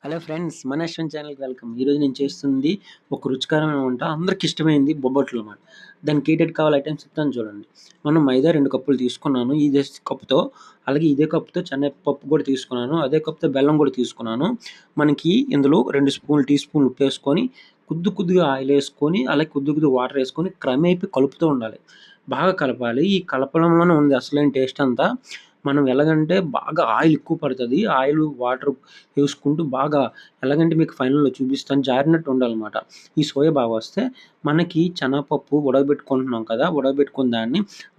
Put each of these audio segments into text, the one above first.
Hello friends, మన యశ్వంత్ ఛానల్‌కి welcome. ఈరోజు నేను చేస్తుంది ఒక రుచికరమైన వంట. అందరికి ఇష్టమైంది బొబ్బట్లు అన్నమాట. దానికి ఏటేటి కావాలి ఐటెమ్స్ చెప్తాను చూడండి. మనం మైదా 2 కప్పులు తీసుకున్నాను. ఇదే కప్పుతో, అలాగే ఇదే కప్పుతో శనగపప్పు కూడా తీసుకున్నాను. అదే కప్పుతో బెల్లం కూడా తీసుకున్నాను. మనకి ఇందులో 2 స్పూన్లు టీ స్పూన్లు ఉప్పేసుకొని, కొద్దిగా ఆయిల్ ఏసుకొని, అలాగే కొద్దిగా వాటర్ ఏసుకొని క్రమేపీ కలుపుతూ ఉండాలి. బాగా కలపాలి. ఈ కలపడంలోనే ఉంది అసలైన టేస్ట్ అంతా. మనం ఎలాగంటే బాగా ఆయిల్ ఎక్కువ పడతది. ఆయిలు, వాటర్ వేసుకుంటూ బాగా ఎలాగంటే మీకు ఫైనల్‌లో చూపిస్తాను. జారినట్టు ఉండాలన్నమాట. ఈ సోయా బాగా వస్తే మనకి శనగపప్పు ఉడకబెట్టుకుంటున్నాం కదా! ఉడకబెట్టుకున్న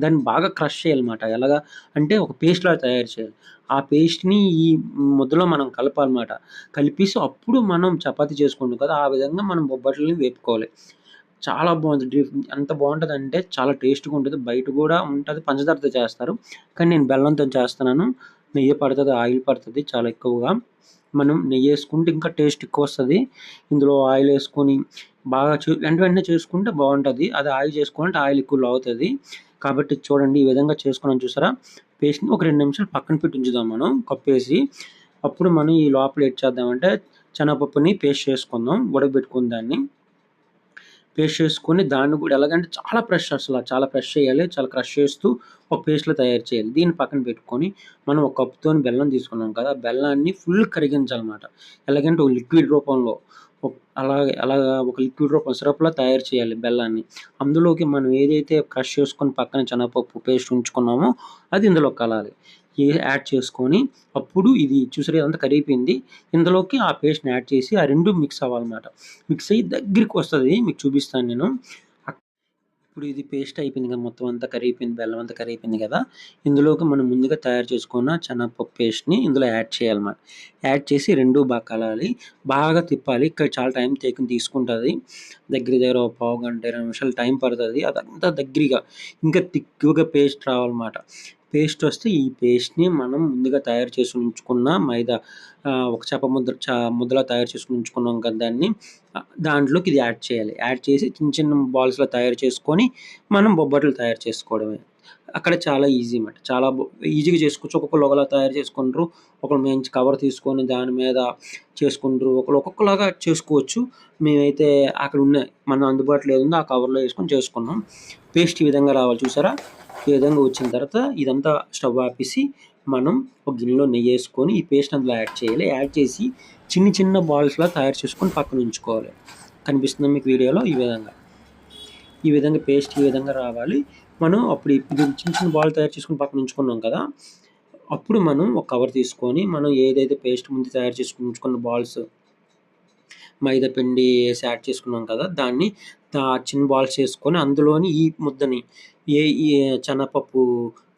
దాన్ని బాగా క్రష్ చేయాలన్నమాట. ఎలాగా అంటే ఒక పేస్ట్‌లాగా తయారు చేయాలి. ఆ పేస్ట్‌ని ఈ ముద్దలో మనం కలపాలన్నమాట. కలిపేసి అప్పుడు మనం చపాతీ చేసుకుంటాం కదా! ఆ విధంగా మనం బొబ్బట్లని వేపుకోవాలి. చాలా బావుంటది. ఎంత బావుంటదంటే చాలా టేస్ట్‌గా ఉంటది. బయట గూడా ఉంటది. పంచదారతో చేస్తారు. కానీ నేను బెల్లంతో చేస్తున్నాను. నెయ్యి పడతది, ఆయిల్ పడతది చాలా ఎక్కువగా. మనం నెయ్యేసుకుంటే ఇంకా టేస్ట్ ఎక్కువొస్తది. ఇందులో ఆయిలేసుకొని బాగా వెంటనే చేసుకుంటే బావుంటది. అది ఆయిల్ చేసుకోవాలంటే ఆయిల్ ఎక్కువ లాగుతది. కాబట్టి చూడండి ఈ విధంగా చేసుకున్నాను చూసారా? పేస్ట్‌ని ఒక 2 నిమిషాలు పక్కన పెట్టి ఉంచుదాం మనం కప్పేసి. అప్పుడు మనం ఈ లోపల ఏటి చేద్దామంటే శనగపప్పుని పేస్ట్ చేసుకుందాం. ఉడకబెట్టుకున్న దాన్ని. పేస్ట్ చేసుకొని దాన్ని కూడా ఎలాగంటే చాలా ప్రెస్ చేయాలి. చాలా క్రష్ చేస్తూ ఒక పేస్ట్‌లా తయారు చేయాలి. దీన్ని పక్కన పెట్టుకొని మనం ఒక కప్‌తోని బెల్లం తీసుకున్నాం కదా! బెల్లాన్ని ఫుల్ కరిగించాలన్నమాట. ఎలాగంటే ఒక లిక్విడ్ రూపంలో అలాగా ఒక లిక్విడ్ రూపం సిరప్‌లా తయారు చేయాలి బెల్లాన్ని. అందులోకి మనం ఏదైతే క్రష్ చేసుకొని పక్కన శనగపప్పు పేస్ట్ ఉంచుకున్నామో అది ఇందులో కలాలి. యాడ్ చేసుకొని అప్పుడు ఇది చూసారా ఇదంతా కరిగిపోయింది. ఇందులోకి ఆ పేస్ట్‌ని యాడ్ చేసి ఆ 2 మిక్స్ అవ్వాలన్నమాట. మిక్స్ అయ్యి దగ్గరికొస్తది. మీకు చూపిస్తాను నేను. ఇప్పుడు ఇది పేస్ట్ అయిపోయింది కదా! మొత్తం అంతా కరిగిపోయింది. బెల్లం అంతా కరిగిపోయింది కదా! ఇందులోకి మనం ముందుగా తయారు చేసుకున్న శనగపప్పు పేస్ట్‌ని ఇందులో యాడ్ చేయాలన్నమాట. యాడ్ చేసి 2 బాగా కలాలి. బాగా తిప్పాలి. ఇక్కడ చాలా టైం తీసుకుంటది. దగ్గర ఒక పావుగంట, 20 నిమిషాలు టైం పడతది. అదంతా దగ్గరగా ఇంకా థిక్‌గా పేస్ట్ రావాలన్నమాట. పేస్ట్ వస్తే ఈ పేస్ట్‌ని మనం ముందుగా తయారు చేసి ఉంచుకున్న మైదా ఒక ముద్దలా తయారు చేసుకొని ఉంచుకున్నాం కదా! దాన్ని దాంట్లోకి ఇది యాడ్ చేయాలి. యాడ్ చేసి చిన్న బాల్స్‌లా తయారు చేసుకొని మనం బొబ్బట్లు తయారు చేసుకోవడమే. అక్కడ చాలా ఈజీ మాట. చాలా ఈజీగా చేసుకోవచ్చు. ఒక్కొక్కళ్ళు ఒకలా తయారు చేసుకుంటారు. ఒకళ్ళు మంచి కవర్ తీసుకొని దాని మీద చేసుకుంటారు. ఒకళ్ళు ఒక్కొక్కలాగా చేసుకోవచ్చు. మేమైతే అక్కడ ఉన్నాయి. మన అందుబాటులో ఏదుందో ఆ కవర్‌లో ఏసుకొని చేసుకున్నాం. పేస్ట్ ఈ విధంగా రావాలి చూసారా? ఈ విధంగా వచ్చిన తర్వాత ఇదంతా స్టవ్ ఆపేసి మనం ఒక గిన్నెలో నెయ్యేసుకొని ఈ పేస్ట్ అందులో యాడ్ చేయాలి. యాడ్ చేసి చిన్న బాల్స్‌లా తయారు చేసుకొని పక్కన ఉంచుకోవాలి. కనిపిస్తుందా మీకు వీడియోలో ఈ విధంగా. ఈ విధంగా పేస్ట్ ఈ విధంగా రావాలి. మనం అప్పుడు ఇది చిన్న బాల్ తయారు చేసుకొని పక్కన ఉంచుకున్నాం కదా! అప్పుడు మనం ఒక కవర్ తీసుకొని మనం ఏదైతే పేస్ట్ ముందు తయారు చేసుకొని ఉంచుకున్న బాల్స్ మైదా పిండి ఏసి యాడ్ చేసుకున్నాం కదా! దాన్ని చిన్న బాల్స్ చేసుకొని అందులోని ఈ ముద్దని ఈ శనగపప్పు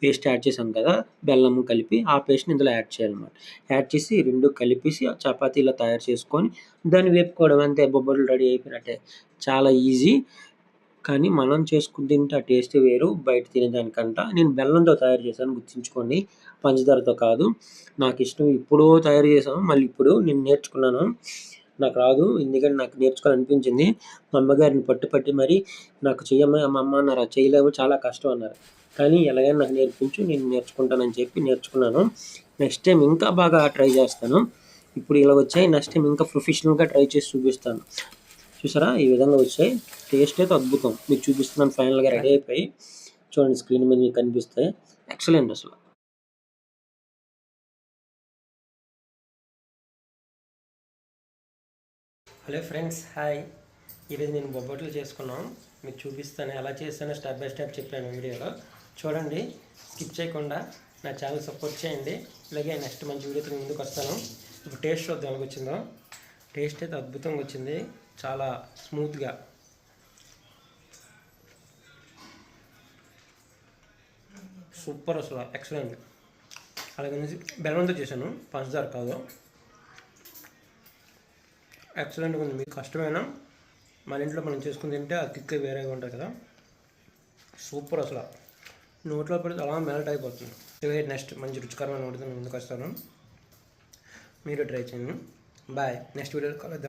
పేస్ట్ యాడ్ చేసాం కదా! బెల్లము కలిపి ఆ పేస్ట్‌ని ఇందులో యాడ్ చేయాలన్నమాట. యాడ్ చేసి 2 కలిపేసి చపాతీలా తయారు చేసుకొని దాన్ని వేపుకోవడం అంతే బొబ్బట్లు రెడీ అయిపోయినట్టే. చాలా ఈజీ. కానీ మనం చేసుకొని తింటే ఆ టేస్టే వేరు బయట తినేదానికంట. నేను బెల్లంతో తయారు చేశాను గుర్తుంచుకోండి. పంచదారతో కాదు. నాకిష్టం ఎప్పుడో తయారు చేశాను. మళ్ళీ ఇప్పుడు నేను నేర్చుకున్నాను. నాకు రాదు. ఎందుకంటే నాకు నేర్చుకోవాలనిపించింది. మా అమ్మగారిని పట్టి మరి నాకు చెయ్యమ్మా అమ్మ అన్నారు. అది చేయలేము చాలా కష్టం అన్నారు. కానీ ఎలాగైనా నాకు నేర్పించు నేను నేర్చుకుంటానని చెప్పి నేర్చుకున్నాను. నెక్స్ట్ టైమ్ ఇంకా బాగా ట్రై చేస్తాను. ఇప్పుడు ఇలా వచ్చాయి. నెక్స్ట్ టైమ్ ఇంకా ప్రొఫెషనల్‌గా ట్రై చేసి చూపిస్తాను. చూసారా ఈ విధంగా వచ్చాయి. టేస్ట్ అయితే అద్భుతం. మీకు చూపిస్తున్నాను ఫైనల్‌గా రెడీ అయిపోయి. చూడండి స్క్రీన్ మీద మీకు కనిపిస్తాయి. ఎక్సలెంట్ అసలు. Hello friends, hi. ఈరోజు నేను బొబ్బట్లు చేసుకున్నాం. మీకు చూపిస్తాను ఎలా చేస్తానో స్టెప్ బై స్టెప్ చెప్పాను వీడియోలో. చూడండి, స్కిప్ చేయకుండా నా ఛానల్ సపోర్ట్ చేయండి. ఇలాగే నెక్స్ట్ మంచి వీడియోతో ముందుకు వస్తాను. ఇప్పుడు టేస్ట్ చూద్దాం ఎలా వచ్చిందో. టేస్ట్ అయితే అద్భుతంగా వచ్చింది. చాలా స్మూత్గా. సూపర్ అసలు ఎక్సలెంట్. అలాగే బెల్లంతో చేశాను, పంచదార కాదు. ఎక్సలెంట్గా ఉంది. మీకు కష్టమైనా మన ఇంట్లో మనం చేసుకుని తింటే ఆ కిక్ వేరేగా ఉంటుంది కదా. సూపర్ అసలు. నోట్లో పెడితే అలా మెల్ట్ అయిపోతుంది. నెక్స్ట్ మంచి రుచికరమైన వంటతో ముందుకు వస్తాను. మీరు ట్రై చేయండి. బాయ్. నెక్స్ట్ వీడియోలో కలుద్దాం.